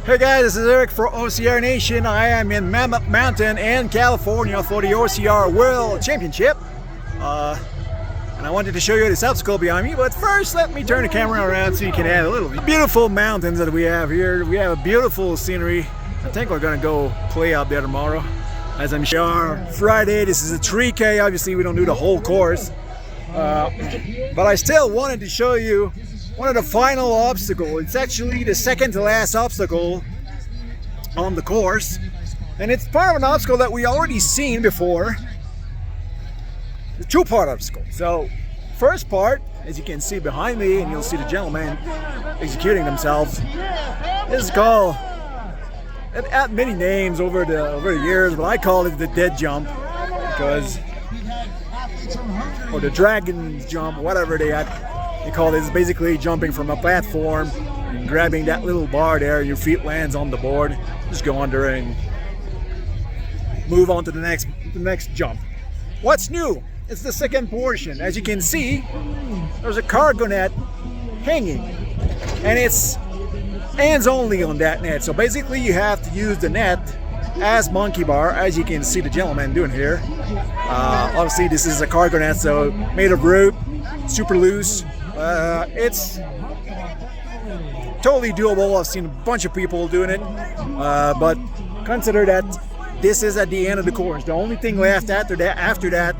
Hey guys, this is Eric for OCR Nation. I am in Mammoth Mountain in California for the OCR World Championship. And I wanted to show you this obstacle behind me, but first let me turn the camera around so you can have a little beautiful mountains that we have here. We have a beautiful scenery. I think we're gonna go play out there tomorrow. As I'm sure Friday, this is a 3K. Obviously we don't do the whole course. But I still wanted to show you one of the final obstacles. It's actually the second to last obstacle on the course. And it's part of an obstacle that we already seen before. The two-part obstacle. So, first part, as you can see behind me, and you'll see the gentlemen executing themselves, is called, it had many names over the years, but I call it the dead jump, because, or the dragon jump, whatever they call it. It's basically jumping from a platform and grabbing that little bar there, and your feet lands on the board. Just go under and move on to the next jump. What's new? It's the second portion. As you can see, there's a cargo net hanging, and it's hands only on that net. So basically you have to use the net as monkey bar, as you can see the gentleman doing here. Obviously this is a cargo net, so made of rope, super loose. It's totally doable. I've seen a bunch of people doing it, but consider that this is at the end of the course. The only thing left after that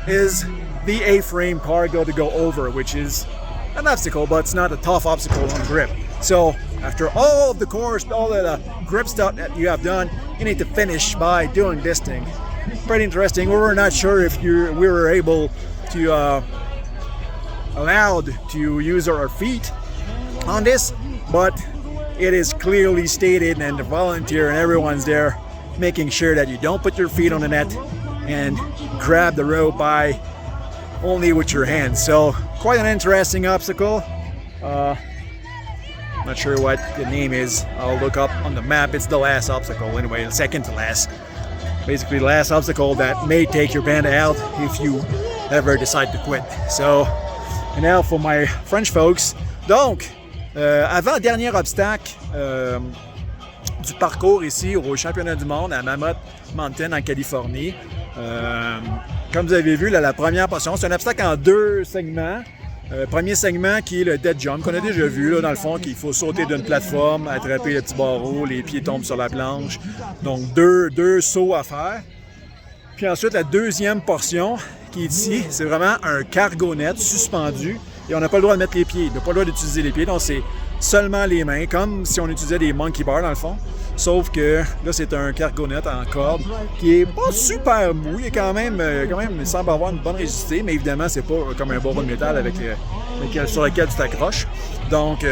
is the A-frame cargo to go over, which is an obstacle, but it's not a tough obstacle on grip. So after all of the course, all of the grip stuff that you have done, you need to finish by doing this thing. Pretty interesting. We were not sure if we were able to allowed to use our feet on this, but it is clearly stated, and the volunteer and everyone's there making sure that you don't put your feet on the net and grab the rope by only with your hands. So quite an interesting obstacle. Not sure what the name is. I'll look up on the map. It's the last obstacle anyway, the second to last. Basically the last obstacle that may take your band out if you ever decide to quit. So, and now for my French folks. Donc, avant le dernier obstacle du parcours ici au championnat du monde à Mammoth Mountain en Californie. Comme vous avez vu, là, la première portion, c'est un obstacle en deux segments. Premier segment qui est le dead jump qu'on a déjà vu, là, dans le fond, qu'il faut sauter d'une plateforme, attraper le petit barreau, les pieds tombent sur la planche. Donc deux sauts à faire. Puis ensuite, la deuxième portion qui est ici, c'est vraiment un cargo net suspendu. Et on n'a pas le droit de mettre les pieds, on n'a pas le droit d'utiliser les pieds, donc c'est seulement les mains, comme si on utilisait des monkey bars dans le fond. Sauf que là, c'est un cargo net en corde qui est pas super mou. Il est quand même, il semble avoir une bonne résistance, mais évidemment, c'est pas comme un barreau de métal sur lequel tu t'accroches. Donc,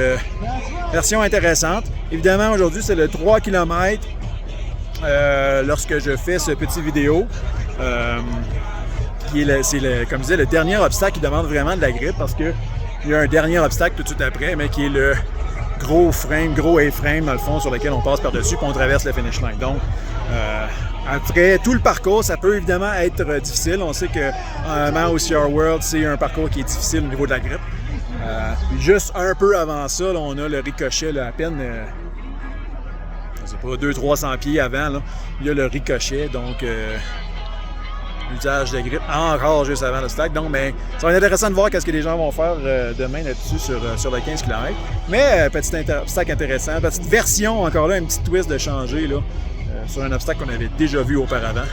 version intéressante. Évidemment, aujourd'hui, c'est le 3 km lorsque je fais ce petit vidéo. C'est comme je disais, le dernier obstacle qui demande vraiment de la grippe, parce qu'il y a un dernier obstacle tout de suite après, mais qui est le gros A-frame dans le fond sur lequel on passe par-dessus puis on traverse le finish line. Donc, après tout le parcours, ça peut évidemment être difficile. On sait que OCR World, c'est un parcours qui est difficile au niveau de la grippe. Juste un peu avant ça, là, on a le ricochet, là, à peine, je sais pas, 200-300 pieds avant, là, il y a le ricochet, donc usage de grippe encore juste avant le stack. Donc, mais ça va être intéressant de voir qu'est-ce que les gens vont faire demain là-dessus sur le 15 km. Mais petit obstacle intéressant, petite version, encore là, un petit twist de changer là, sur un obstacle qu'on avait déjà vu auparavant.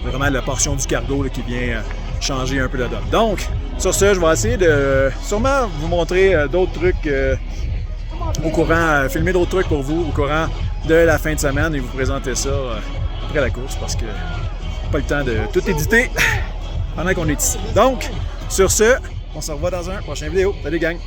Vraiment la portion du cargo là, qui vient changer un peu la donne. Donc, sur ce, je vais essayer de sûrement vous montrer d'autres trucs au courant, filmer d'autres trucs pour vous au courant de la fin de semaine et vous présenter ça après la course, parce que pas le temps de tout éditer pendant qu'on est ici. Donc, sur ce, on se revoit dans un prochain vidéo. Salut gang!